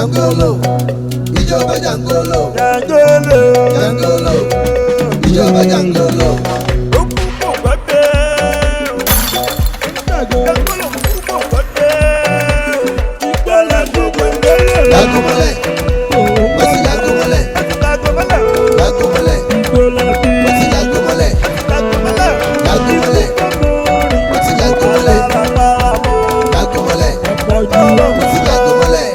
Jangolo, ìjọba Jangolo, Jangolo, ìjọba Jangolo. Lagomole, what's Lagomole? Lagomole, what's Lagomole? Lagomole, what's Lagomole? Lagomole, what's Lagomole?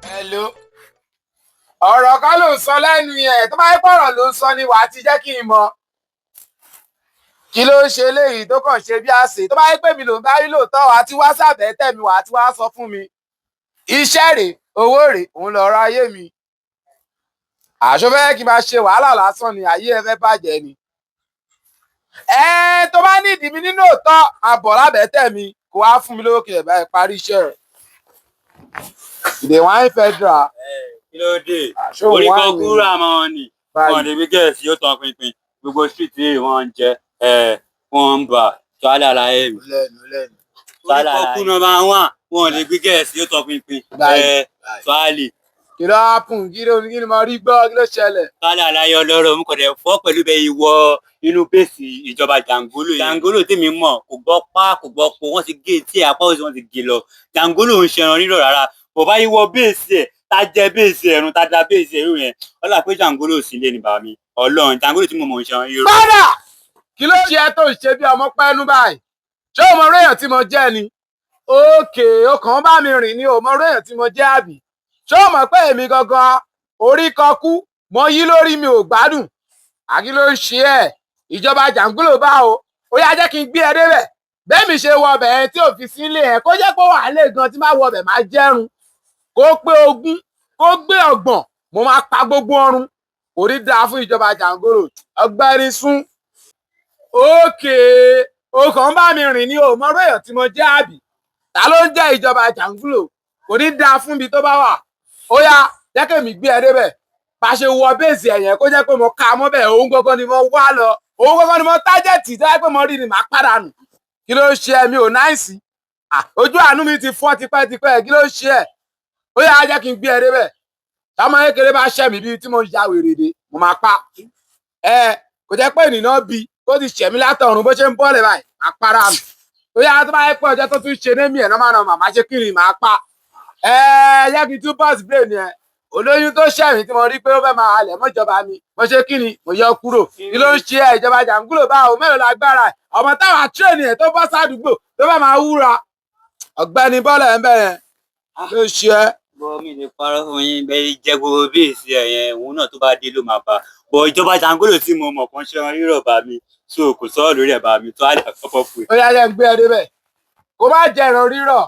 Hello. Ọ̀rọ̀ kan ló ń sọ lẹ́nu yẹn tó bá yẹ pọ̀rọ̀ ló ń sọ ni wàá ti jẹ́ kí n mọ̀. Kí ló ń ṣe léyìí tó kàn ṣe bí àṣẹ tó bá yẹ pé mi ló ń bá rí lóòótọ́ wàá ti wá sàbẹ̀tẹ̀ mi wàá ti wá sọ fún mi. Iṣẹ́ rèé owó rèé òun lọ̀rọ̀ ayé mi. Àṣọ fẹ́ kí n máa ṣe wàhálà lásán ni ayé ẹ fẹ́ bàjẹ́ ni. Tó bá ní ìdí mi nínú òótọ́ àbọ̀ lábẹ́tẹ̀ mi kò wá fún mi lówó kí ẹ̀ bá ẹ parí iṣẹ́ rẹ̀. Ìdè wáyé federal. Kí ló dé? Orí kan kúrò àmọ́ wọn ni. Wọ́n lè fi gẹ̀ẹ́sì yóò tán pinpin. Gbogbo street yìí wọ́n ń jẹ wọ́n ń bà tọ́lá àlàyé mi. Tọ́lá àlàyé mi. Wọ́n lè fi gẹ̀ẹ́sì yóò tán pinpin. Tọ́lá. Kí ló hápùn? Kí ni mo rí gbọ́? Kí ló ṣẹlẹ̀? Tọ́lá àlàyé ọlọ́rọ̀ mú kọ̀dẹ̀ fọ́ pẹ̀lú bẹ́ẹ̀ ìwọ inú bẹ́ẹ̀sì ìjọba Jangolo. Jangolo tèmi mọ̀ kò gbọ́ pa kò gbọ́ po wọ́n ti gé tí apá òsì wọ́n ti gé lọ. Jangolo ń ṣẹran rírọ̀ rárá. Bọ̀bá ìwọ bẹ́ẹ̀sì ẹ̀ tá jẹ bẹ́ẹ̀sì ẹ̀rùn tá da bẹ́ẹ̀sì ẹ̀rù yẹn ọlá pé Jangolo ò sí ilé ní bàbá mi Ọlọ́run Jangolo tí mo mọ̀ ń ṣe irọ́. Padà kí ló ṣe ẹ tó ń ṣe bí ọmọ pẹ́ẹ́nú báyìí ṣé o mọ orí èèyàn tí mo jẹ́ ni òkè ọkàn bá mi rìn ni o mọ orí èèyàn tí mo jẹ́ àbí ṣé o mọ̀ pé èmi gangan orí kan kú mo yí lórí mi ò gbádùn àkí ló ń ṣe ẹ ìjọba Jangolo bá o ó yá jẹ́ kí n gbé ẹ débẹ̀ bẹ́ẹ̀ mi ṣe wọ ọbẹ̀ ẹ tí ò fi sílé ẹ kó jẹ́ pé wà á lè gan tí má wọ ọbẹ̀ má jẹ́rùn kó pé 20 kó gbé 30 mo máa pa gbogbo ọrùn kò ní dáa fún ìjọba Jangolo ọgbẹ́ni sún òkè ọkàn bá mi rìn ní o mọ orí èèyàn tí mo jẹ́ àbí ta ló ń jẹ́ ìjọba Jangolo kò ní dáa fún ibi tó bá wà ó yá jẹ́ kèmí gbé ẹ débẹ̀ bá ṣe wọ bẹ́ẹ̀sì ẹ̀yẹn kó jẹ́ pé mo ka mọ́bẹ̀ òun gangan ni mo wá lọ òun gangan ni mo tájẹ̀tì tó yẹ pé mo rí ni màá pàdánù kí ló ń ṣe ẹ mi ò náìsí ojú àánú mi ti fọ́ tipẹ́tipẹ́ kí ló ń ṣe ẹ ó yá jẹ́ kí n gbé ẹ débẹ̀ táwọn kékeré bá ṣẹ̀ mí bíi tí mo ya wèrè dé mo máa pa kò jẹ́ pé ènìyàn bí tó ti ṣẹ̀mí látọ̀run bó ṣe ń bọ́ọ̀lẹ̀ báyìí máa para mi ó yá tó bá yẹ pé ọjọ́ tó tún ṣe némi ẹ̀ náà máa ṣe kiri máa pa yẹ kí n tún bọ́ọ̀sì brain yẹn olóyún tó ṣẹ̀mí tí mo rí pé ó fẹ́ máa halẹ̀ mọ́jọba mi mo ṣe kiri mo yọ kúrò kí ló ń ṣe ìjọba Jangolo báwo mélòó lágbára ẹ̀ ọmọ táwọn àtúrẹ́nì ẹ̀ tó bọ́ sádùúgbò tó fẹ́ máa wúra ọ̀gbẹ́ni bọ́ọ̀lẹ̀ ń bẹ̀rẹ̀ ló ṣe é. Bọ́ mi lè parọ́ fún yín bẹ́ẹ̀ jẹ́ gbogbo bẹ́ẹ̀sì ẹ̀yẹn òun náà tó bá dé ló máa bá bọ̀ ìjọba Jangolo tí mo mọ̀ kàn ṣe wọn rírọ̀ bá mi so kò sọ̀rọ̀ lórí ẹ̀ bá mi tó àlẹ́ àkọ́kọ́ fún ẹ. ó yá jẹ́ ń gbé ẹ débẹ̀ kó má jẹ ìran rírọ̀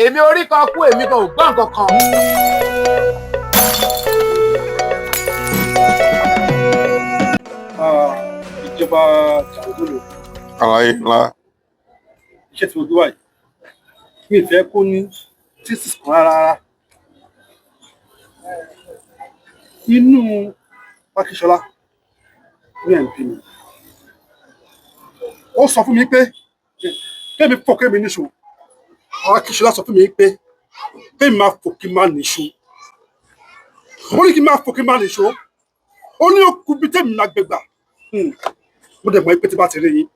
èmi orí kan kú èmi kan ò gbọ́ nǹkan kan. Ìjọba Jangolo. Àlàyé ńlá. Iṣẹ́ tí mo gbé wáyé mi ì fẹ́ kó ní thesis kan rárá. Inú Akíṣọlá ní MP mi ó sọ fún mi pé kémi fò kémi níṣó Akíṣọlá sọ fún mi pé kémi máa fò kí n máa níṣó ó ní kí n máa fò kí n máa níṣó ó ní òkú bíi tèmi náà gbégbà mo dẹ̀ mọ̀ pé tí bá ti rí yín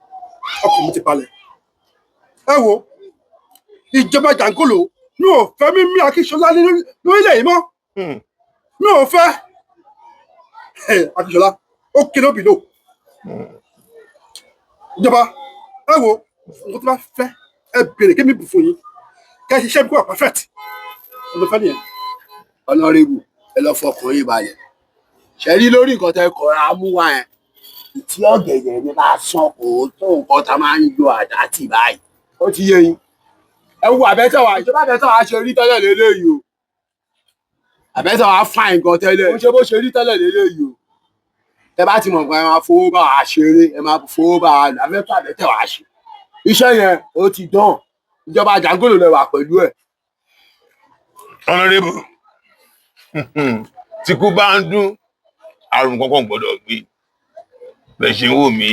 ọkàn mi ti balẹ̀ ẹ wo ìjọba Jangolo mi ò fẹ́ mímí Akíṣọlá lórílẹ̀ yìí mọ́ mi ò fẹ́ Akíṣọlá ó kéré òbí lò ìjọba ẹ wo nǹkan tó bá fẹ́ ẹ bèrè kí mi bù fún yín kí ẹ ṣiṣẹ́ bí kò wà perfect ọdún fẹ́ nìyẹn. Honorable ẹ lọ fọkàn yín balẹ̀ ṣe rí lórí nǹkan tẹ kọra mú wá yẹn tí ọ̀gẹ̀dẹ̀ ní bá sàn kó tó nǹkan tá máa ń lo àdá tì báyìí ó ti yé yín ẹ wo àbẹ́tẹ̀ wa ìjọba àbẹ́tẹ̀ wa ṣe rí tẹ́lẹ̀ lélẹ́yìí o àbẹ́tẹ̀ wa fáìn gan tẹ́lẹ̀ ó ṣe bó ṣe rí tẹ́lẹ̀ lélẹ́yìí o ẹ bá ti mọ̀ pé ẹ máa fowó bá wa ṣeré ẹ máa fowó bá wa àbẹ́tọ̀ àbẹ́tẹ̀ wa ṣe iṣẹ́ yẹn ó ti dán ìjọba Jàngólò lẹ wà pẹ̀lú ẹ̀. Honorable tí kú bá ń dún àrùn kankan gbọ́dọ̀ gbé bẹ́ẹ̀ ṣe ń wò mí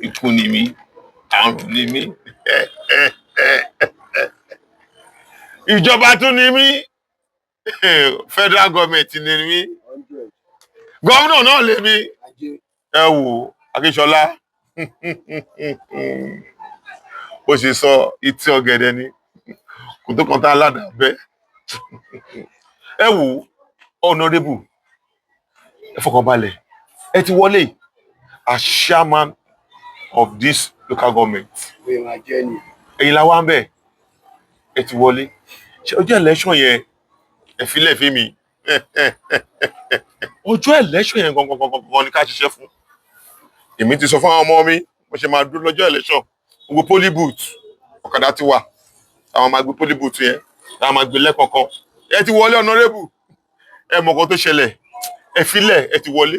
ikú ni mí àrùn ni mí ìjọba tún ni mí federal government ni mí gómìnà náà lè mí ẹ wò Akínsọlá ó ṣe sọ ìtì ọ̀gẹ̀dẹ̀ ni kò tó kàn tá aládàá bẹ́ẹ̀ ẹ wò Honorable ẹ fọkànbalẹ̀ ẹ ti wọlé as chairman of this local government ẹ̀yin la wá ń bẹ̀ ẹ ti wọlé ṣe ọjọ́ election yẹn ẹ filẹ̀ fún mi ọjọ́ election yẹn gangan ni ká ṣiṣẹ́ fún èmi ti sọ fún àwọn ọmọ mi mo ṣe máa dúró lọ́jọ́ election gbogbo poly booth ọ̀kadà ti wà àwọn máa gbé poly booth yẹn àwọn máa gbé lẹ́kọ̀ọ̀kan ẹ ti wọlé Honorable ẹ mọ̀ kan tó ṣẹlẹ̀ ẹ filẹ̀ ẹ ti wọlé.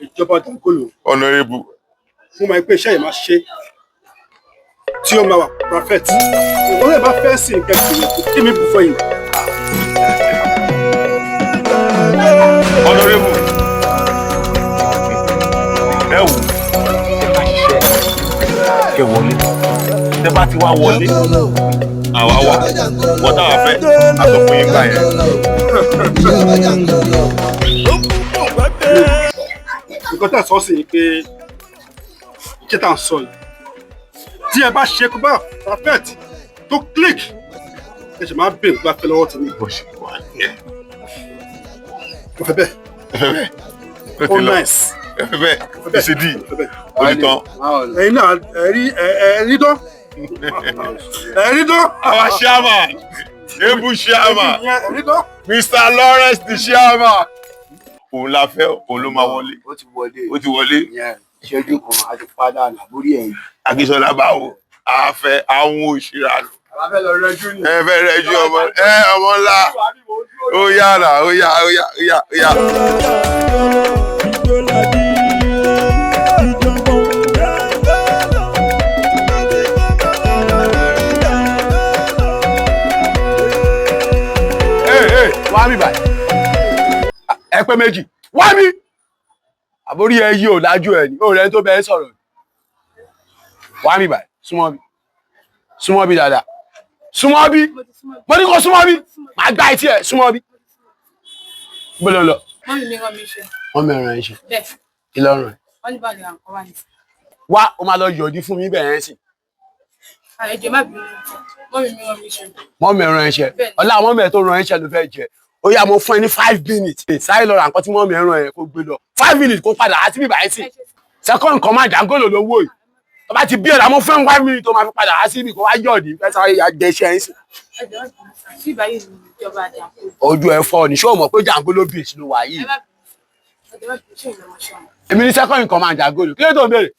ìjọba Jàngólò Honorable fún ma pé iṣẹ́ yìí máa ṣe tí ó máa wà perfect òun lè bá fẹ́ sí nǹkan ìṣẹ̀lẹ̀ kí mi bù fún yìí. Honorable ẹ wò ẹ bá ṣiṣẹ́ kẹ wọlé tẹ bá ti wá wọlé àwa wà wọ́n táwa fẹ́ àtọ̀fún yín gbà yẹn. nǹkan tá a sọ sí ni pé kí tá a sọ yìí tí ẹ bá ṣe kó bá perfect tó click ẹ ṣe máa bèrè bá fẹ́ lọ́wọ́ tèmi. bó ṣe wà nìyẹn. mo fẹ́ bẹ́ẹ̀. ó nice. ẹ fẹ́ bẹ́ẹ̀ ṣe dì onítàn. ẹ̀yin náà ẹ̀rí dán. ẹ̀rí dán. àwa chairman ebu chairman ẹ̀rí dán. Mr. Lawrence the chairman. òun la fẹ́ òun ló máa wọlé. ó ti wọlé. ó ti wọlé. ìṣẹ́jú kan a ti padà làbórí ẹ̀yìn. Akínsọlá báwo a fẹ́ àwọn òṣìṣẹ́ àlọ́. àbáfẹ́ lọ rẹ́jú ni. ẹ fẹ́ rẹ́jú ọmọ ńlá ó yára ó yá ó yá ó yá ó yá. wá mi báyìí ẹ pé méjì wá mi àbórí ẹ yí ò lájú ẹ ní òòrẹ tó bẹ́ẹ̀ sọ̀rọ̀ wá mi báyìí súnmọ́ bí dáadáa súnmọ́ bí mo ní kó súnmọ́ bí màá gbá etí ẹ súnmọ́ bí gbọ́dọ̀ lọ. mọ́mí mi rán mi iṣẹ́. wọ́n mẹ́rin ẹ̀ ṣe bẹ́ẹ̀ kí lọ́rùn ẹ̀. wọ́n ní báyìí àǹkọ́ wà ní. wá o máa lọ yọ̀dí fún mi bẹ̀rẹ̀ ẹ̀ sì. àìjẹ́ má bínú mọ́mí mi rán mi iṣẹ́. wọ́n mẹ́rin ẹ̀ ṣe ọlá àwọn mẹ́rin tó rán ẹ̀ ṣe ló fẹ́ jẹ ó yá mo fún ẹ ní 5 minutes sáré lọ ra nǹkan tí mọ́mí ẹ̀ràn ẹ̀ kó gbé lọ 5 minutes kó padà á sí bíbá ẹ̀ sì second command Jàngólò ló wò yìí tó bá ti bí ẹ̀rọ mo fún ẹ 5 minutes tó máa fi padà á sí ibi kó wá yọ̀dí fẹ́ sáré ya jẹ iṣẹ́ ẹ̀ sì. ojú ẹ fọ́ ni ṣé o mọ̀ pé Jàngólò beach ló wà yìí. èmi ní second command Jàngólò kí ló tó ń béèrè.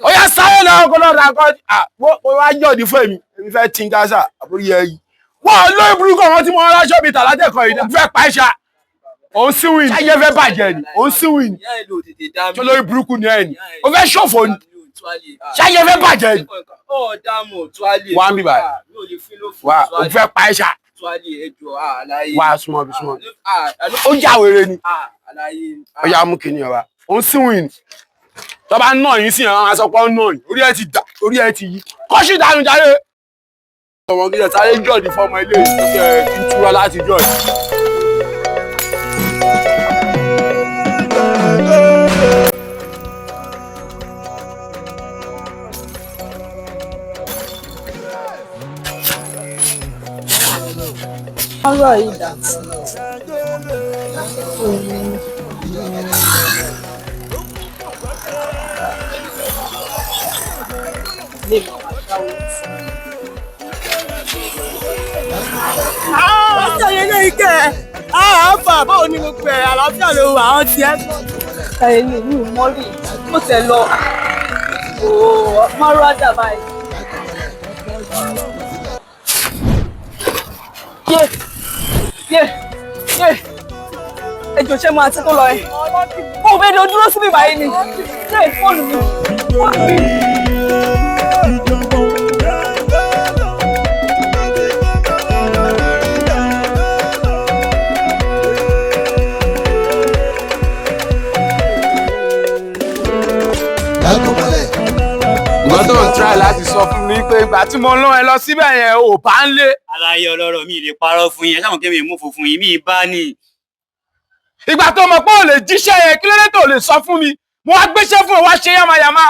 ó yá sáré lọ kó lọ ra nǹkan ó wá yọ̀dí fún èmi fẹ́ tí ń gásà àbúrí ẹ yìí. wọ́n lóyún burúkú àwọn tí mo rán aṣọ mi tà látẹ̀kọ̀ yìí fẹ́ pa ẹ̀ṣà òun síwìn ṣáyé fẹ́ bàjẹ́ ni òun síwìn tó lórí burúkú ni ẹ̀ ni ó fẹ́ ṣòfò ni ṣáyé fẹ́ bàjẹ́ ni. wà á ń bì báyìí wà ó fẹ́ pa ẹ̀ṣà wà á súnmọ́ bí súnmọ́ ó já wèrè ni ó yá mú kìnìún wa òun síwìn ni tó bá ń nà yín sí ẹ̀ wọ́n á sọ pé ó ń nà yín orí ẹ̀ ti yí kọ́ṣì dànù jáde. ọmọ gíga sáré jọ̀dí fọmọ ilé ìtúkẹ́ ìtura láti jọ̀dí. ọ̀rọ̀ ìdá ọjọ́ yẹn náà ike àáfà báwo ni gbogbo ẹ̀ àlàáfíà ló wà àwọn tiẹ̀. ẹni mi ò mọ rí mo tẹ lọ mọ́rọ́ àdàbà yìí. yé ejò ṣé máa ti tó lọ yẹn. Ó fẹ́ lọ dúró síbí báyìí ni. Ṣé fóònù mi? Fóònù mi. Nǹkan tó ń try láti sọ fún mi pé ìgbà tí mo rán ẹ lọ síbẹ̀ yẹn ò bá ń lé. Àlàyé ọlọ́rọ̀ mi lè parọ́ fún yín, sáwọn kẹ́mi mú funfun yìí mi bá ní. Ìgbà tó mọ̀ pé ò lè jíṣẹ́ yẹn kí ló dé tó lè sọ fún mi. Mo wá gbéṣẹ́ fún ẹ wá ṣe yàmàyàmà.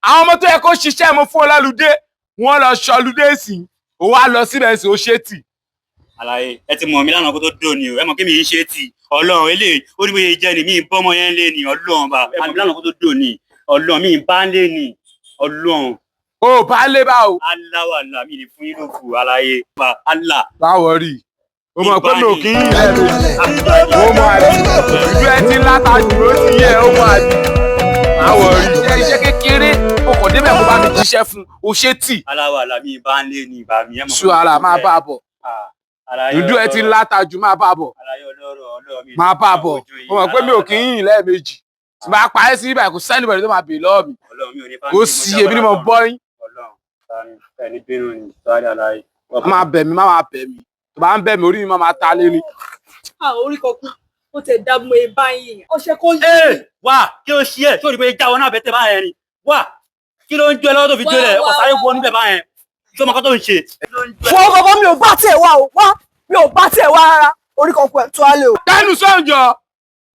Àwọn ọmọ tó yẹ kó ṣiṣẹ́ mo fún ọ lálùdé. Wọ́n lọ ṣọlùdé sí i. Ó wá lọ síbẹ̀ sí ó ṣe tì. Àlàyé ẹ ti mọ̀ mí lánàá kó tó dò ní o, ẹ mọ̀ kẹ́mi yìí ṣe tì. Ọlọ́run eléyìí ó ní bóyá jẹ́ ni mí bọ́mọ yẹn lé ní Ọlọ́run bá. Ẹ mọ̀ mí lánàá kó tó dò ní Ọlọ́run mi bá ń lé ní Ọlọ́run. Ó bá lé bá o. Aláwàlá mi lè fún yín lókù àlàyé. Allah. Báwo rí i? O mọ̀ pé mi ò kí ń yìn ẹ́ lójú. Ó mọ àdí. Ìlú ẹ ti látajú ló ti yẹ ó mọ àdí. Báwo rí i? Iṣẹ́ kékeré o kò débẹ̀ kó bá mi jíṣẹ́ fún o ṣé tì. Aláwàlá mi bá ń lé ní ìbá mi. Ṣú ara máa bá a bọ̀. Ìlú ẹ ti látajú máa bá a bọ̀. Máa bá a bọ̀. O mọ̀ pé mi ò kí ń yìn lẹ́ẹ̀mejì. Tí bá pa ẹ́ sí ibà kò sẹ́ni bẹ̀rẹ̀ tó máa bèè lọ́ọ̀ mi. Kò sí èmi ni mo bọ́ yín. Máa bẹ̀ mí, máa bẹ̀ mí. Tó bá ń bẹ̀ mí orí mi máa ta lé ní. Orí kọkún, ó tẹ̀ dá mọ́ ẹ báyìí. Ọṣẹ kò yí. Wá kí ló ṣí ẹ̀ tí ò rí pé jáwọ́ náà bẹ́tẹ̀ báyẹn ni. Wá kí ló ń jó ẹ lọ́wọ́ tó fi jó rẹ̀ ọkọ̀ sáré wọ níbẹ̀ báyẹn. Tí ó mọ kọ́ tó ń ṣe. Fọwọ́ kọ̀ọ̀kan mi ò bá tiẹ̀ wá o. Wá mi ò bá tiẹ̀ wá rárá. Orí kọkún ẹ̀ tó á lé o. Dánú sọ́njọ́.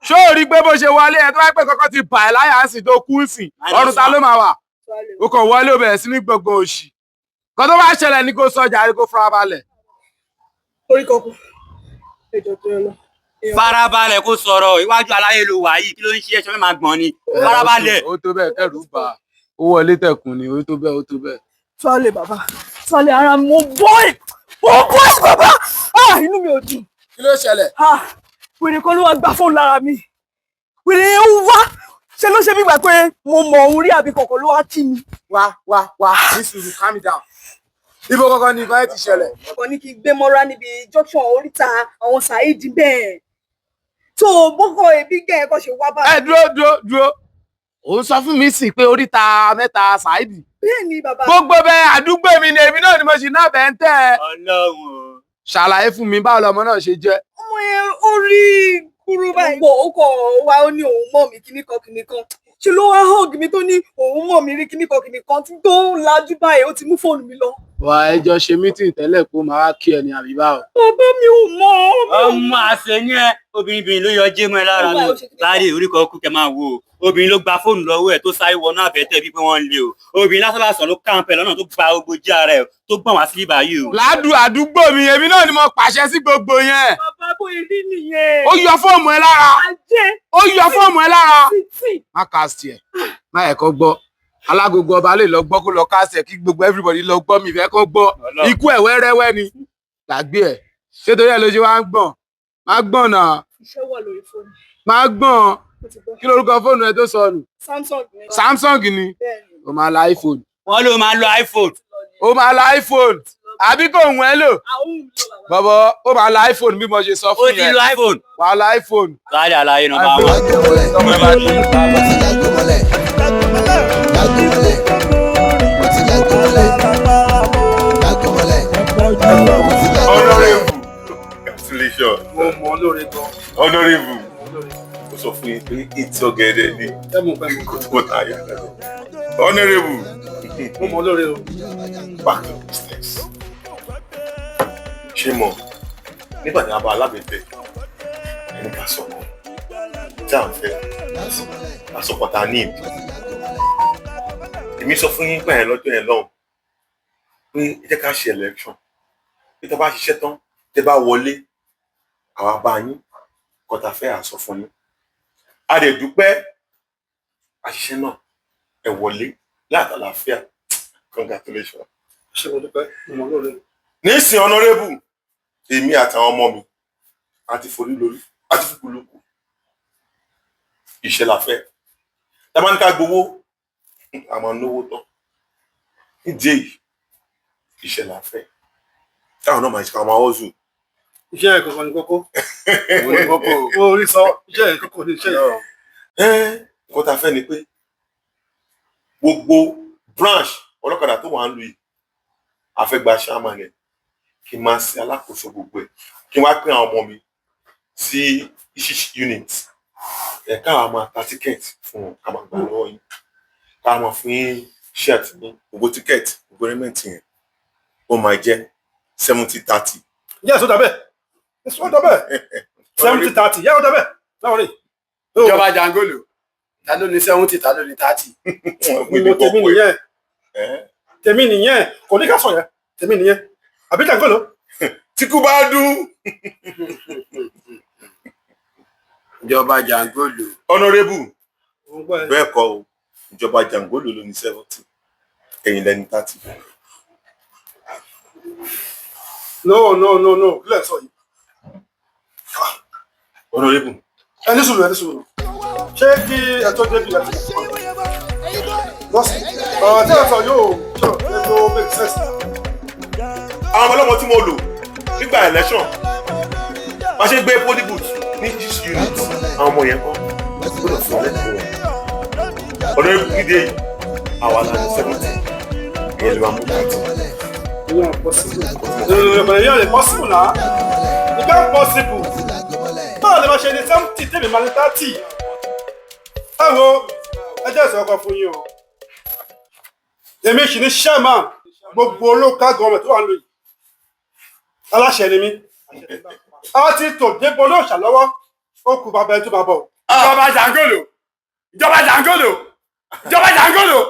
Ṣé o rí pé bó ṣe wọlé ẹ tó wá pé kọ́kọ́ ti bà ẹ́ láyà sí tó kú sí? Ọrùn ta ló máa wà? O kàn wọlé o bẹ̀rẹ̀ sí ní gbọ̀ngàn òṣì. Kan tó bá ṣẹlẹ̀ ní kó sọjà rí kó farabalẹ̀. Orí kọkún. Ẹjọ́ tó yẹ lọ. Farabalẹ̀ kó sọ̀rọ̀ iwájú aláyé ló wà yìí kí ló ń ṣe ẹ̀ṣọ́ máa gbọ̀n ni. Farabalẹ̀. Ó tó bẹ́ẹ̀ kẹ́rù bà á. Ó wọlé tẹ̀kùn ni, ó tó bẹ́ẹ̀, ó tó bẹ́ẹ̀. Tuale bàbá. Tuale ara mo bọ́ì. Mo bọ́ì bàbá. Inú mi ò dùn. Kí ló ṣẹlẹ̀? Wèrè kan ló wá gba fóònù lára mi. Wèrè ń wá. Ṣé ló ṣe bí gbà pé mo mọ̀ òun rí àbí kọ̀ọ̀kan ló wá kí mi. Wá ní sùúrù calm down. Ibo kankan ni nǹkan ẹ ti ṣẹlẹ̀. Ọkọ ní kí n gbé mọ́ra níbi junction oríta àwọn Saheed bẹ́ẹ̀. Tó bọ́kọ̀ ẹbí gẹ̀ ẹ̀kọ́ ṣe wá bá. Ẹ dúró. Òun sọ fún mi sí pé oríta mẹ́ta Saheed. Bẹ́ẹ̀ni bàbá. Gbogbo bẹ́ẹ̀ àdúgbò mi ni èmi náà ni mo ṣì náà bẹ́ẹ̀ ń tẹ́ ẹ. Ọlọ́run. Ṣàlàyé fún mi báwo lọmọ náà ṣe jẹ́. Ọmọ yẹn ó rí kúrú báyìí. Ó kọ̀ wá ó ní òun mọ̀ mí kíníkan. Ṣé ló wá hug mi tó ní òun mọ̀ mí rí kíníkan tí tó ń lajú báyìí ó ti mú fóònù mi lọ. Wà ẹ jọ ṣe mítìn tẹ́lẹ̀ kó máa wá kí ẹ ní àbí báwo. Bàbá mi ò mọ̀. Ọmọ àṣẹyìn ẹ obìnrin ló yọ jémọ ẹ lára mi. Láàrin orí kan kú kẹ máa wo obìnrin ló gba fóònù lọ́wọ́ ẹ̀ tó sáré wọnú àbẹ̀tẹ̀ bí pé wọ́n ń lé o. Obìnrin lásán ló kàǹpẹ̀ lọ́nà tó gba gbogbo jí ara ẹ̀ tó gbọ̀n wá sí ibà yìí o. Ládùú àdúgbò mi èmi náà ni mo pàṣẹ sí gbogbo yẹn. Bàbá bó irí nìyẹn. Ó yọ fóònù ẹ lára. Ajé. Ó yọ fóònù ẹ lára. Títì. Má kàásì ẹ̀. Má ẹ̀kọ́ gbọ́. Alágogo ọba lè lọ gbọ́ kó lọ kàásì ẹ̀ kí gbogbo everybody lọ gbọ́ mi ìfẹ́ kó gbọ́. Ikú ẹ̀ wẹ́rẹ́wẹ́ ni. Gbàgbé ẹ̀. Ṣé torí ẹ̀ ló ṣe wá ń gbọ̀n? Má gbọ̀n náà. Iṣẹ́ wà lórí fóònù. Má gbọ̀n. Kí lorúkọ fóònù ẹ tó sọnù? Samsung ni. O máa lo iPhone. Wọ́n ló máa lo iPhone. O máa lo iPhone. Àbí kò wọ́n ẹ lò. Bọ̀bọ̀ ó máa lo iPhone bí mo ṣe sọ fún yẹn. Ó ti lo iPhone. Wà á lo iPhone. Láàrin àlàyé nọ́mbà wọn. Honorable. Congratulations. Mo mọ olóore gan. Honorable. Mo sọ fún yín pé etí ọ̀gẹ̀dẹ̀ ni kò tó ta àyà rẹ̀. Honorable. Mo mọ olóore o. Back to business. Ṣé mọ̀ nígbà tí a bá alábẹ̀tẹ̀ ẹni ká sọ̀rọ̀ tí à ń fẹ́ àsọpọ̀tà ní ìdí. Èmi sọ fún yín pé ẹ̀ lọ́jọ́ yẹn lọ́hùn pé ẹ jẹ́ ká ṣe election. Bí tó bá ṣiṣẹ́ tán tẹ́ bá wọlé àwa bá yín kọ́ta fẹ́ àsọ fún yín. A lè dúpẹ́ àṣìṣe náà ẹ wọlé látàlàáfíà. Congratulations. Ṣé mo dúpẹ́? Mo mọ olóore. Nísìn honorable èmi àtàwọn ọmọ mi àti forí lórí àti fúkúlùkù iṣẹ́ la fẹ́. Tá bá ní ká gbowó àmọ́ náwó tán. Nídìí èyí iṣẹ́ la fẹ́. Táwọn náà máa ṣe ká máa wọ́zù. Iṣẹ́ ẹ̀kọ̀ọ̀kan ní kókó. Orí sọ iṣẹ́ ẹ̀kọ̀ọ̀kan ní iṣẹ́ yìí. nǹkan tá a fẹ́ ni pé gbogbo branch ọlọ́kadà tó wà ń lu yìí a fẹ́ gba chairman ẹ̀ kí n máa ṣe alákòóso gbogbo ẹ̀ kí n wá pín àwọn ọmọ mi sí each unit ẹ̀ káwa máa ta tíkẹ́ẹ̀tì fún wọn ká máa gbà lọ́wọ́ yín ká máa fún yín shirt ní gbogbo tíkẹ́ẹ̀tì gbogbo rẹ́mẹ̀ntì yẹn ó máa jẹ́ 70-30. Yes, ó dà bẹ́ẹ̀. Ó dà bẹ́ẹ̀. 70-30. Yẹ́ ó dà bẹ́ẹ̀. Láwọn rè. ìjọba jangolo ta ló ní 70 ta ló ní 30. Mo tèmi nìyẹn. Tèmi nìyẹn. Kò ní ká sọ yẹn. Tèmi nìyẹn. Àbí jangolo. Tí kú bá dún. ìjọba jangolo. Honorable. Bẹ́ẹ̀ kọ́ o. Ìjọba jangolo ló ní 70. Ẹ̀yin lẹ́ni 30. No. Kílẹ̀ sọ yìí. Honorable. Ẹni sùúrù. Ṣé kí ẹ̀tọ́ débi láti ṣe? Bọ́sì. Ọ̀rọ̀ tí ẹ sọ yóò make sense. Àwọn ọmọlọ́mọ tí mo lò nígbà election wọ́n ṣe gbé polling booth ní each unit àwọn ọmọ yẹn kọ́ gbọ́dọ̀ fún ọlẹ́kùn wọn. Honorable gidi èyí àwa la ní 70 ìyẹn ló máa mú 30. Ìyá rẹ̀ possible náà. Ìgbà possible. Báwo ni wọ́n ṣe ní 70 tèmi máa ní 30? Ẹ wo ẹjẹ́ ìsọ̀kan fún yín o. Èmi sì ní chairman gbogbo local government tó wà lóyìn. Aláṣẹ ni mí. A ti tò débò náà ṣàlọ́wọ́. Ó kù bàbá ẹ tó máa bọ̀. ìjọba jangolo.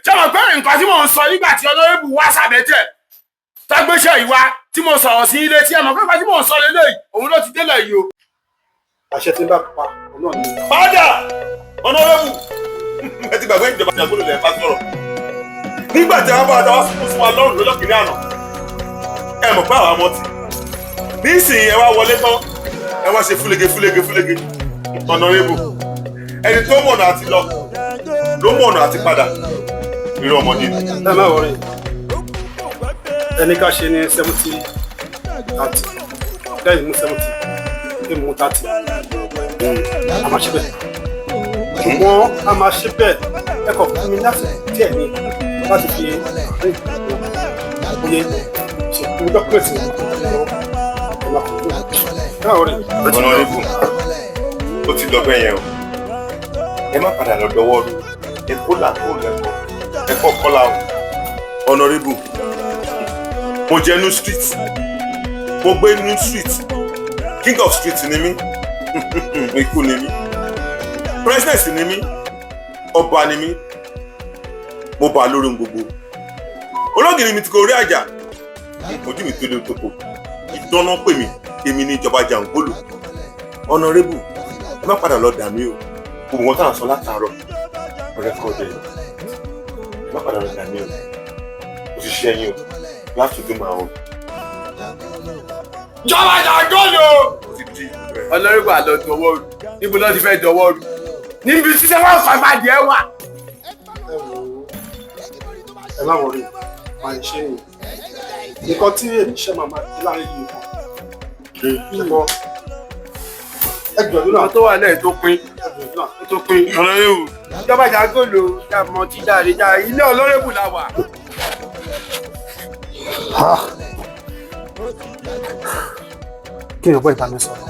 Ṣé mo pé nǹkan tí mò ń sọ nígbà tí Honorable wá sàbẹ̀tẹ̀ tágbéṣẹ́ ìwà tí mo sọ̀rọ̀ sí ilé tí ẹ mọ̀ pé nǹkan tí mò ń sọ lélẹ́yìí òun ló ti délẹ̀ yìí o. Àṣẹ tí ń bá pa òun náà ni. Padà Honorable ẹ ti gbàgbé ìjọba jangolo lẹ́ẹ̀ bá sọ̀rọ̀. Nígbà tí wọ́n bá wa dáwọ́ fún wa lọ́rùn lọ́kìnrin àná ẹ mọ̀ pé àwọn ọmọ ti nísìnyí ẹ wá wọlé tán ẹ wá ṣe fúlege. Honorable ẹni tó mọ̀nà àti lọ ló mọ̀nà àti padà irú ọmọdé ni. Ẹ má wọrí. Ẹni ká ṣe ní 70-30. Lẹ́yìn mú 70, lẹ́yìn mú 30. A máa ṣe bẹ́ẹ̀. Ṣùgbọ́n a máa ṣe bẹ́ẹ̀ ẹ kọ̀ fún mi láti díẹ̀ ní láti fi oyè ṣètò dọ́kúmẹ̀tì Honorable ó ti lọ bẹ́ẹ̀ yẹn o ẹ má padà lọ dọwọ́ rú ẹ̀kọ́ làkó lẹ́kọ̀ọ́ ẹ̀kọ́ kọ́lá o. Honorable mo jẹ́ new street mo gbé new street king of street ni mí ikú ni mí president ni mí ọba ni mí mo bá lórí gbogbo ológìnrin mi ti kò rí àjà ojú mi tó lé tó kò ìdáná pè mí èmi ní ìjọba jàǹgólò. Honorable ẹ má padà lọ dà mí o gbogbo wọn táwọn sọ látàárọ̀ rẹkọọdẹ ẹ má padà lọ dà mí o òṣìṣẹ́ yín o láti dún máa wọn. ìjọba jangolo. Honorable àlọ́ dọwọ́ rú níbo ló ti fẹ́ dọwọ́ rú níbi tí sẹ́wọ́n kan bá jẹ́ wà. ẹ má wọrí máa ń ṣe é nǹkan tí èmi ṣe máa máa di láàrin yìí kan. Ẹgbẹ̀rún náà tó wà lẹ́yìn tó pín. Honorable ìjọba jangolo dàmọ́ ti dáre já ilé Honorable la wà. Kí ni ọ̀bọ̀ ìbámi sọ̀rọ̀?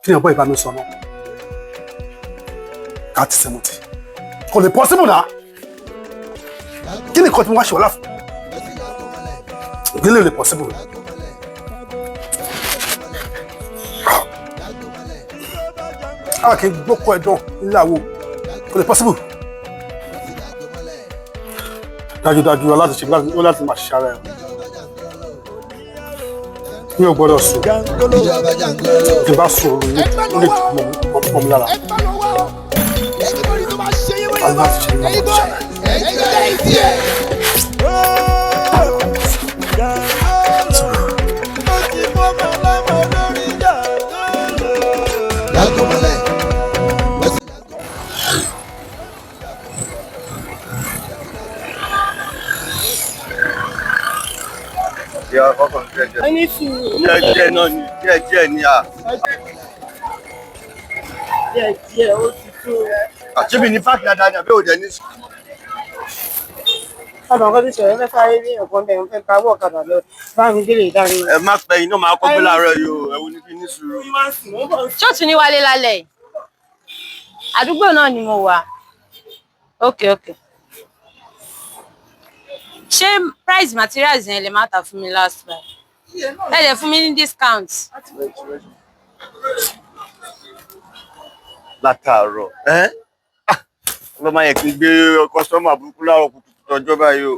Kí ni ọ̀bọ̀ ìbámi sọ̀rọ̀? 30-70. Kò lè possible náà. Kí ni nǹkan tí mo wá ṣe ọ̀la fún? Ìdílé lè possible. A kì í gbókò ẹ̀dán nílé àwo. Kò lè possible. Dájúdájú láti ṣe láti máa ṣiṣẹ́ ara ẹ̀. Mi ò gbọ́dọ̀ sùn. Tí bá sùn òru yìí, ó lè mọ̀ mi lára. A ní láti ṣe ní ọmọ ìṣẹ̀lẹ̀. ọkọ̀ díẹ̀ ẹ ní sùúrù. díẹ̀ náà ni díẹ̀ ni à. díẹ̀ ó ti tó. Àṣébí ní páàkì dáadáa ni àbí òde ní. ọ̀nà ọkọ tí sọ̀rọ̀ fẹ́ sáré ní ọ̀kan bẹ́ẹ̀ ń fẹ́ ká wọ̀ ọ̀kadà lọ bá mi délé ìdarí. Ẹ má pẹ́ iná máa kọ́ gbé láàárọ̀ yìí o ẹ wo ní kí ní sùúrù. ṣọ́ọ̀tù ní wálé lálẹ́ yìí àdúgbò náà ni mo wà. ok ṣé price materials yẹn lè má ta fún mi last time ẹ lè fún mi ní discount. Látàárọ̀ ló máa yẹ kí n gbé kọ́sítọ́mà burúkú láàárọ̀ kùtùkùtù ọjọ́ báyìí o.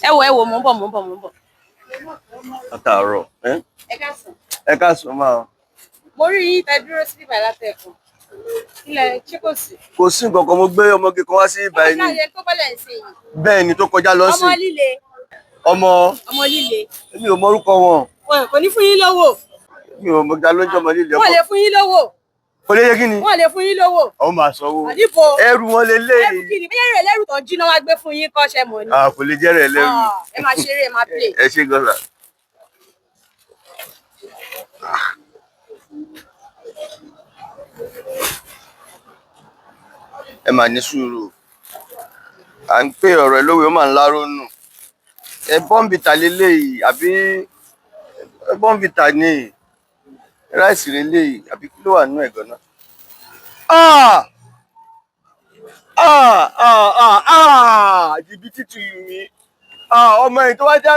ẹ wò mò ń bọ̀. Látàárọ̀ ẹ káàsán máa. mo rí yín tẹ́ dúró sí ibà látẹ̀kùn ilẹ̀ ṣé kò sí. Kò sí nǹkan kan mo gbé ọmọge kan wá sí ibà yìí ni. ọmọ tó bọ́lẹ̀ ń ṣe yìí. Bẹ́ẹ̀ ni tó kọjá lọ sí. ọmọ líle. ọmọ líle. èmi ò mọ orúkọ wọn. wọn kò ní fún yín lówó. Mi ò mọ ìjà ló ń jọmọ líle. wọn lè fún yín lówó. Kò lè yẹ kí ni. wọn lè fún yín lówó. Àwọn máa sanwó. àdìbò. Ẹrù wọn lè lé. ẹrù kí ni bẹ́ẹ̀ rẹ̀ lẹ́rù tó ń jí náà wá gbé fún yín kọ́ṣẹ́ mọ́ ni. Kò lè jẹ́ rẹ̀ lẹ́rù. ẹ máa ṣeré ẹ máa play. Ẹ ṣe gọ́sà. Ẹ máa ní sùúrù. À ń pè ọ̀rọ̀ ẹ lówe ó máa ń láró nù. Ẹ bọ́ǹbìtà lélẹ́yìí àbí ẹ bọ́ǹbìtà ni ráìsì lélẹ́yìí àbí kí ló wà nínú ẹ̀ gan-an? Jìbìtì tù mí. Ọmọ yìí tó wá já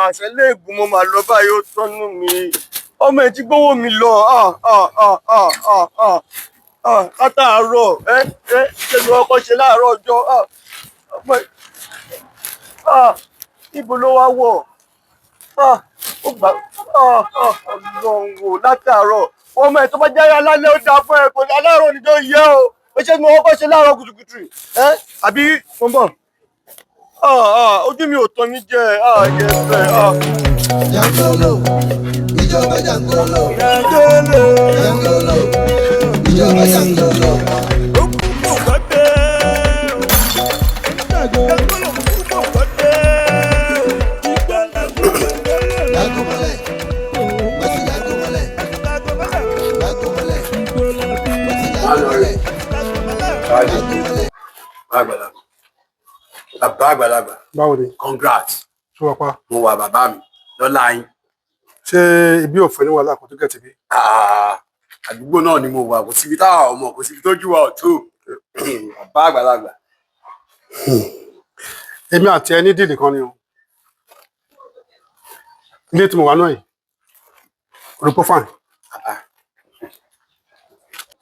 àṣẹlẹ̀ ègún mo máa lọ báyìí ó tọ́nú mi. Ọmọ yìí ti gbówó mi lọ. Látàárọ̀ ṣe ni ọkọ ṣe láàárọ̀ ọjọ́. Ọmọ yìí níbo ló wá wọ̀? Ó gbà Ọlọ́run wò látàárọ̀. Ọmọ yìí tó bá jáyà lálẹ́ ó dáa fún ẹ kò ní aláàárọ̀ níjọ́ yẹ o. Ó ṣe ni ọkọ ṣe láàárọ̀ kùtùkùtù. Àbí mo ń bọ̀. Ojú mi ò tán mi jẹ yẹ fẹ́. Jangolo, ìjọba Jangolo, Jangolo, ìjọba Jangolo. Jagomole, wọ́n ti jagomole, jagomole, wọ́n ti jagomole. Bàbá àgbàlagbà. Báwo ni? Congrats. Ṣé wọ́n pa? Mo wà bàbá mi lọ́la yín. Ṣé ibi òfin ní wàhálà kò tó gẹ̀tì bí? Àdúgbò náà ni mo wà kò síbi táwa ọmọ kò síbi tó jù wá ọ̀tún. Bàbá àgbàlagbà. Èmi àti ẹni dìlì kan ni o. Ilé tí mo wà náà yìí. Olùkọ́ fáìn.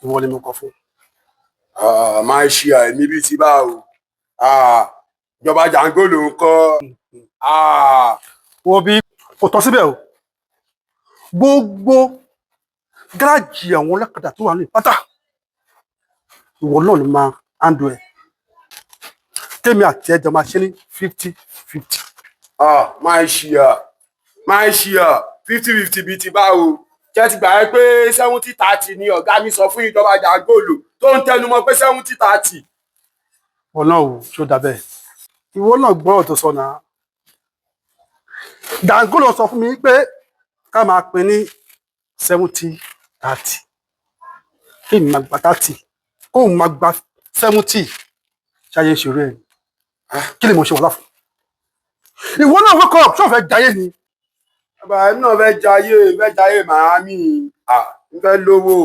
Ìwọ ni mo kọ fún. Máa ń ṣe àìní bíi ti bá o. Ìjọba Jangolo ń kọ́. Wo bí kò tọ́ síbẹ̀ o. Gbogbo gáràjì àwọn ọlọ́kadà tó wà ní pátá. Ìwọ náà ló máa handle ẹ̀. Tèmi àti ẹjọ́ máa ṣe ní 50-50. Máa ń ṣe 50-50 bíi ti bá o. Jẹ́ ti gbà ẹ́ pé 70-30 ni ọ̀gá mi sọ fún ìjọba Jangolo tó ń tẹnumọ́ pé 70-30. Ọlọ́run ṣó dàbẹ̀. Ìwọ náà gbọ́rọ̀ tó sọ náà. Jangolo sọ fún mi pé ká máa pín ní 70-30. Kí ni máa gba 30? Kóun máa gba 70. Ṣáyé ìṣòro ẹ̀. Kí ni mo ṣe wọ́lá fún? Ìwọ náà wake up ṣó fẹ́ jayé ni. Bàbá ẹ̀mí náà fẹ́ jayé màámi. Ń fẹ́ lówó.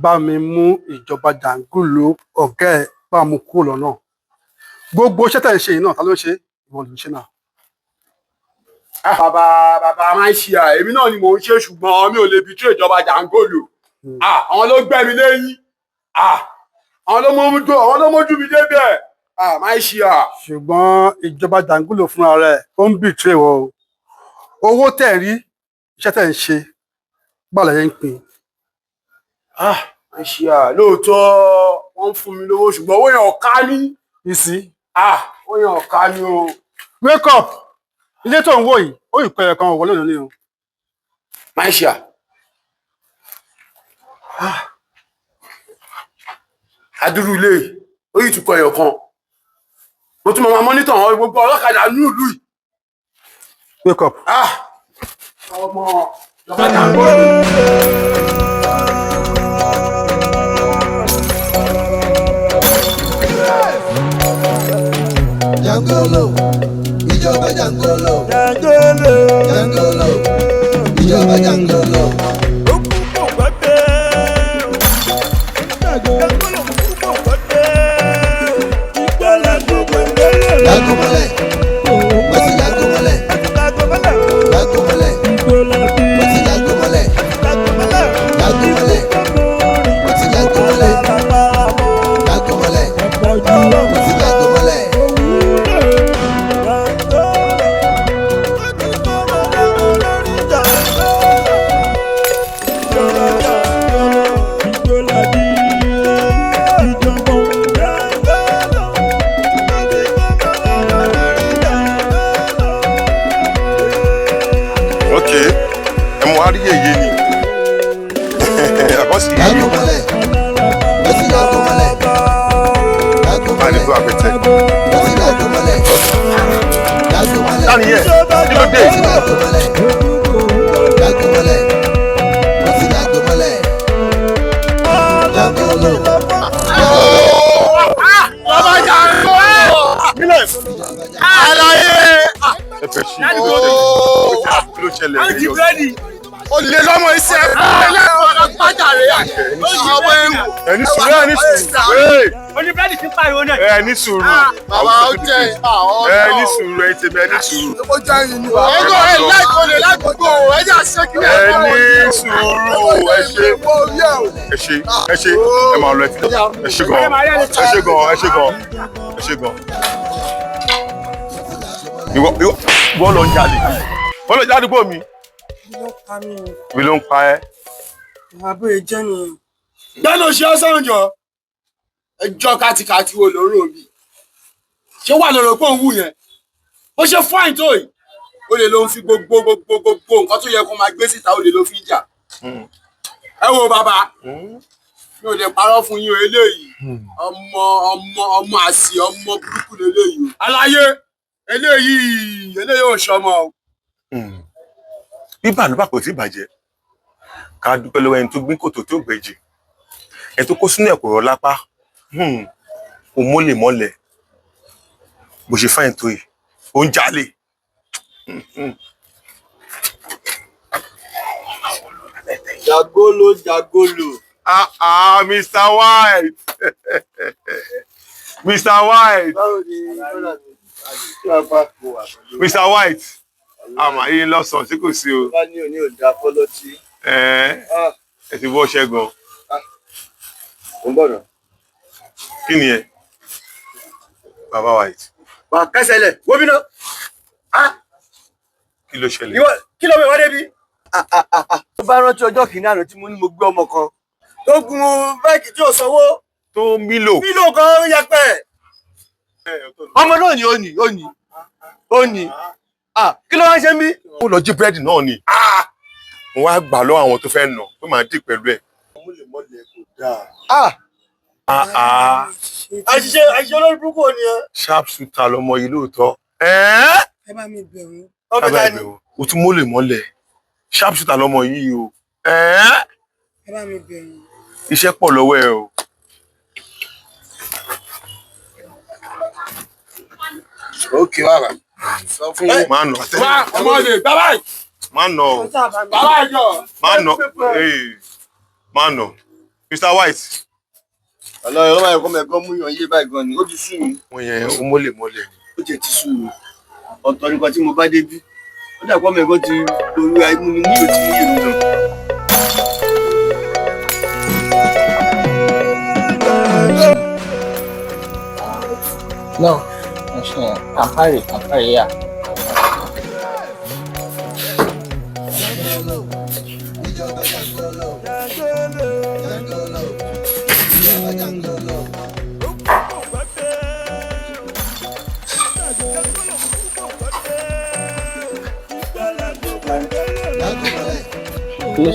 Bá mi mú ìjọba Jangolo ọ̀gá ẹ̀ bá mú kúrò lọ́nà. Gbogbo iṣẹ́ tẹ̀ ń ṣe yìí náà ta ló ń ṣe? Ìwọ ló ń ṣe náà. Bàbá máa ń ṣe èmi náà ni mò ń ṣe ṣùgbọ́n mi ò lè betray ìjọba Jangolo. Àwọn ló gbẹ́ mi lẹ́yìn. Àwọn ló mójú mi débẹ̀. Máa ń ṣe Ṣùgbọ́n ìjọba Jangolo fúnra rẹ̀ ó ń betray wọ o. Owó tẹ̀ rí iṣẹ́ tẹ̀ ń ṣe báwo lẹ ń pín? Máa ń ṣe lóòótọ́ wọ́n ń fún mi lówó ṣùgbọ́n owó yẹn ò ká ní. Ìsí. Owó yẹn ò ká ní o. Wake up! Ilé tó ń wò yìí, ó yìí pẹ̀rẹ̀ kan wọlé lónìí o. Máa ń ṣe adúrú ilé orí ìtukọ̀ ẹ̀yọ̀ kan mo tún máa mọ́nítọ̀ àwọn gbogbo ọlọ́kadà ní ìlú yìí. wake up. ọmọ ìjọba Jàngólò. Jàngólò, ìjọba Jàngólò. Jàngólò, Jàngólò, ìjọba Jàngólò. Lágòmọ́lẹ̀, wọ́n ti lágòmọ́lẹ̀. Lágòmọ́lẹ̀, wọ́n ti lágòmọ́lẹ̀. Lágòmọ́lẹ̀, wọ́n ti lágòmọ́lẹ̀. Lágòmọ́lẹ̀, wọ́n ti lágòmọ́lẹ̀. Lágòmọ́lẹ̀, wọ́n ti lágòmọ́lẹ̀. Lágòmọ́lẹ̀, wọ́n ti lágòmọ́lẹ̀. Lágòmọ́lẹ̀, Daniel, kí ló dé? wọ́n ti lágòmọ́lẹ̀. Lágòmọ́lẹ̀, wọ́n ti lágòmọ́lẹ̀. Jàngólò. Bàbá Jàngólò. Àlàyé. Ẹ fẹ́ ṣí kí ló ṣẹlẹ̀ lẹ́yìn O lè lọ́mọ iṣẹ́ ẹlẹ́kọ̀ọ́ pàjáre ọmọ ewu. ẹni sùúrù ẹni sùúrù oníbírẹ́dì ti ń pariwo náà. ẹni sùúrù Bàbá ó jẹ́ ẹni sùúrù ẹni tèmi ẹni sùúrù ó jẹ́ yìí ni bàbá. Ẹgbẹ́ ẹ̀ láìpẹ́ lè lágbègbè ẹ jẹ́ àṣekí. ẹni sùúrù ẹ ṣe ẹ máa lọ ẹ ṣe gan ẹ ṣe gan ìwọ lọ ń jalè wọ́n lọ jáde bò mí. Ibi ló ń pa ẹ́. Àbúrò jẹ́ nìyẹn. gbẹ́nu ṣe ọ́sán jọ ẹjọ́ kátikàti wo lóró mi ṣé wà lọ́rọ̀ pé òun wù yẹn ó ṣe fáìn tó yìí ó lè ló ń fi gbogbo nǹkan tó yẹ kó máa gbé síta ó lè ló fi jà ẹ wo bàbá mi ò lè parọ́ fún yín o eléyìí ọmọ àsì ọmọ burúkú lélẹ́yìí o aláyé eléyìí ò ṣọmọ o. Bí bàálù bá kò tí bàjẹ́ ká dúpẹ́ lọ́wọ́ ẹni tó gbé kòtò tó gbèjì ẹni tó kó sínú ẹ̀kọ́ lápá ó mólè mọ́lẹ̀ bó ṣe fáìn tó yìí ó ń jalè. Jàngólò. Mr. White Mr. White Mr. White àmà yìí lọ́sàn tí kò sí o. bá ní òní ò dá fọlọ́tì. ẹ ti bọ́ ṣẹ́gun. ó ń bọ̀ náà. kí ni ẹ bàbá White. wà á kẹsẹ̀lẹ̀ wóbi náà. kí ló ṣẹlẹ̀. kí ló wẹ̀ wá débi. tó bá rántí ọjọ́ kìíní àná tí mo ní mo gbé ọmọ kan tó gun báìkì tí ò sanwó. tó mílò. mílò kan yẹpẹ. ọmọ náà ni ó ní. kí ló wá ń ṣe mí. ó lọ jí búrẹ́dì náà ni. mo wá gbà lọ́wọ́ àwọn tó fẹ́ nà tó máa dì pẹ̀lú ẹ̀. mọ́lẹ̀ kò dáa. àṣìṣe olórí burúkú ò ní ẹ. sharp shooter lọmọ yìí lóòótọ́. Ẹ bá mi bẹ̀ wọ́n. ọbẹ̀ ta ni. o tún mólè mọ́lẹ̀ sharp shooter lọmọ yìí o. Ẹ bá mi bẹ̀ wọ́n. iṣẹ́ pọ̀ lọ́wọ́ ẹ o. ókè bàbá sọ fún mi. máa nà. ọmọ rẹ bàbá yìí. máa nà o. bàbá yìí jọ. máa nà. Mr. White. ọlọ́run ọmọ ẹ̀kọ́ mẹ́kọ́ mú yan yé báyìí gan ni ó ti sú mi. wọ́n yẹn ó mólè mọ́lẹ̀ ni. ó jẹ́ ti sú mi. ọ̀tọ̀ nìkan tí mo bá débí ó dàpọ̀ mẹ́kọ́ ti lórí amúnimúlò tí mo yé mi lọ. No, Campari, yeah. ṣé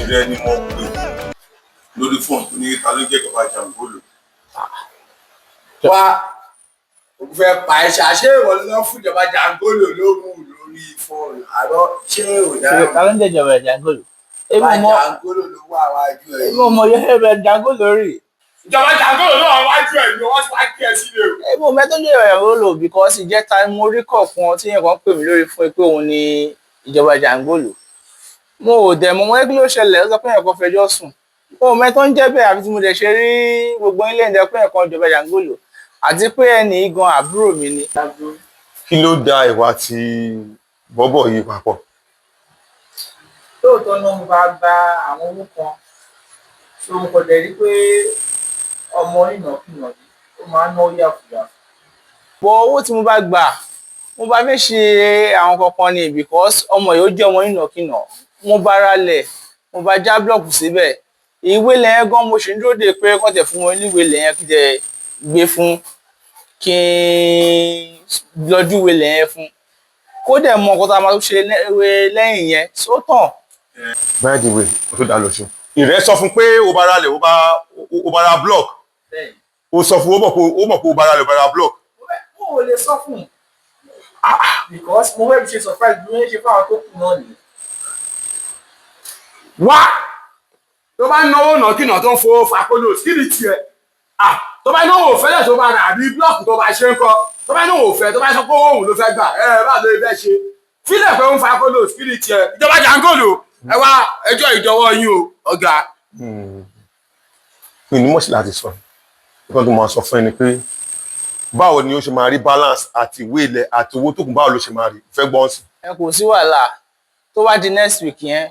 ìrẹ́ ni mo pè lórí fóònù tó ní ta ló jẹ́ ìjọba Jàǹgólò. wá o fẹ́ pa ẹ ṣàṣẹ ìwọ ló fún ìjọba Jàǹgólò lóhùn lórí fóònù àbọ̀ ṣé ò dára. ta ló ń jẹ́ ìjọba Jàǹgólò? ìjọba Jàǹgólò ló wà wájú ẹ̀. èmi ò mọ ìjọba Jàǹgólò rí. ìjọba Jàǹgólò náà wájú ẹ̀ ni wọ́n ti wá kí ẹ sílé o. èmi ò mẹ́tọ́ jẹ́ ìjọba Jàǹgólò because ìjẹta mo rí kọ̀ọ̀kan tí yẹn kan pè mí lórí fún pé òun ni ìjọba Jàǹgólò. mo ò dẹ̀ mọ̀ wọ́n kí ló ṣẹlẹ̀ ó sọ pé yẹn kan fẹjọ́ sùn. mo ò mẹ́tọ́ ń jẹ́ bẹ́ẹ̀ àfi tí mo dẹ̀ ṣe rí gbogbo ilé ìjẹ́ pé yẹn kan ìjọba Jàǹgólò àti pé ẹnì gan àbúrò mi ni. kí ló dá ìwà tí bọ́bọ̀ yìí papọ̀? lóòótọ́ náà mo bá gba àwọn owó kan tó mo kọ̀ dẹ̀ rí pé ọmọ ìnàkúnà ó máa ń ná yàfùyà. bọ owó tí mo bá gbà mo bá fẹ́ ṣe àwọn kankan ni because ọmọ yìí ó jẹ́ ọmọ ìnàkúnà mo bá ralẹ̀ mo bá já blọọkù síbẹ̀ ìwé lẹ́yìn gan mo ṣe ń dúró de pé kọ́ tẹ̀ fún wọn níwèé lẹ́yìn kí tẹ̀ gbé fún kí n lọ́jú ìwé lẹ́yìn fún kó dẹ̀ mọ nǹkan tá a máa ṣe lẹ́yìn yẹn sótàn. by the way o tó dá lọ ṣe ìrẹ́ sọ fún pé o bá ralẹ̀ o bá ra block o sọ fún o mọ̀ pé o bá ralẹ̀ o bá ra block. mo ò lè sọ fún un because mo fẹ́ fi ṣe surprise bí wọ́n ṣe fáwọn tó kù náà nìyẹn. wá tó bá náwó nàkínà tó ń fowó fakolo kí ni tiẹ̀ tó bá náwó òfẹ́lẹ̀ tó bá rà àbí blọọkù tó bá ṣe ń kọ́ tó bá náwó òfẹ́ tó bá sọ pé òun ló fẹ́ gbà bá ló fẹ́ ṣe fílẹ̀ pé ń fakolo kí ni tiẹ̀ ìjọba Jàǹgólò ẹ wá ẹjọ́ ìdọ́wọ́ yín o ọ̀gá. mi ní mọ̀ṣí láti sọ nǹkan tó máa sọ fún ẹni pé báwo ni ó ṣe máa rí balance àti ìwé ilẹ̀ àti owó tó kù báwo ló ṣe máa rí fẹ́ gbọ́n sí. ẹ kò sí wàhálà tó bá di next week yẹn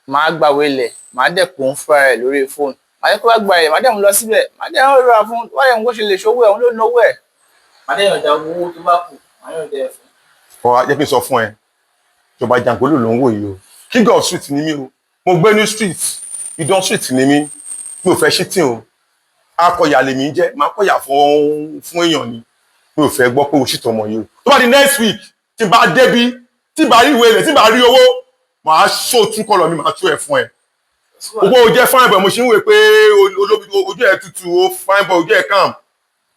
màá gbàwé ilẹ̀ màá dẹ̀ pò ń fúnra rẹ̀ lórí fóònù màá dẹ̀ kó bá gba ẹ̀ màá dẹ̀ mú lọ síbẹ̀ màá dẹ̀ rán ìrora fún wọ́n dẹ̀ mú kó ṣe lè ṣòwò ẹ̀ òun ló náwó ẹ̀ màá dẹ̀ yọ̀ǹda owó tó bá kù màá yọ̀ǹda ẹ̀ fún. ọ̀rọ̀ jẹ́ kí n sọ fún ẹ ìjọba Jàǹgólò ló ń wò yìí o king of street ni mí o mo gbé ní street Ìdàn street ni mí mi ò fẹ́ shitting o akọ̀yà lèmi jẹ́ máa kọ̀yà fún èèyàn ni mi ò fẹ́ gbọ́ pé o ṣìtọ̀ ọmọ yìí o tó bá di next week tí n bá débi tí n bá rí ìwé rẹ̀ tí n bá rí owó màá ṣó tú kọlọ̀ mi màá tú ẹ̀ fún ẹ owó jẹ́ fine boy mo ṣe ń wé pé ojú ẹ̀ tutù o fine boy ojú ẹ̀ calm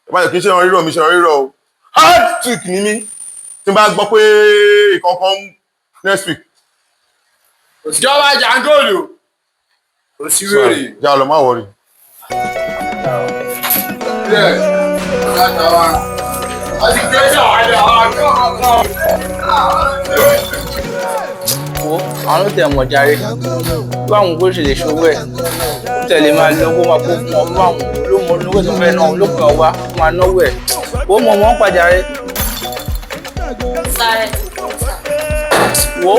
ìbáyọ̀ kì í ṣe ìran rírọ̀ mi ṣe ìran rírọ̀ o hard trick ni mí tí n bá gbọ́ pé ìkankan next week. ìjọba Jàǹgólò kò sí wèrè. já lọ má wọrí. wo àwọn ló tẹ̀ mọ̀ jàre bí àwọn kò ṣe lè ṣòwò ẹ̀ ó tẹ̀lé máa lọ kó máa kó fún ọ bí àwọn ló mọ olówó tó fẹ́ náà ló pè ọ wá kó máa náwó ẹ̀ ó mọ̀ wọ́n pàjáre. wo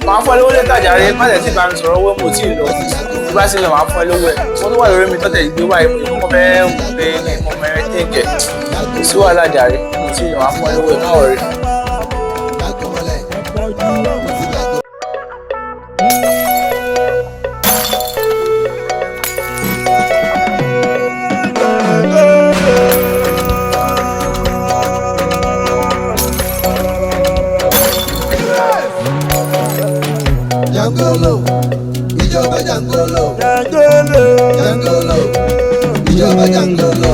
màá fọ́ lówó lẹ́tà jàre má tẹ̀ sí bá mi sọ̀rọ̀ owó mo tí ì lọ bí bá sì lọ màá fọ́ lówó ẹ̀ mo tó wà lórí mi tọ́tẹ̀ ìgbé wáyé mo fẹ́ mú pé mo mẹ́rin tẹ̀kẹ̀ kò sí wàhálà jàre mo tí ì lọ màá fọ́ lówó ẹ̀ náà rẹ̀. Jàǹgólò, ìjọba Jàǹgólò, Jàǹgólò, ìjọba Jàǹgólò.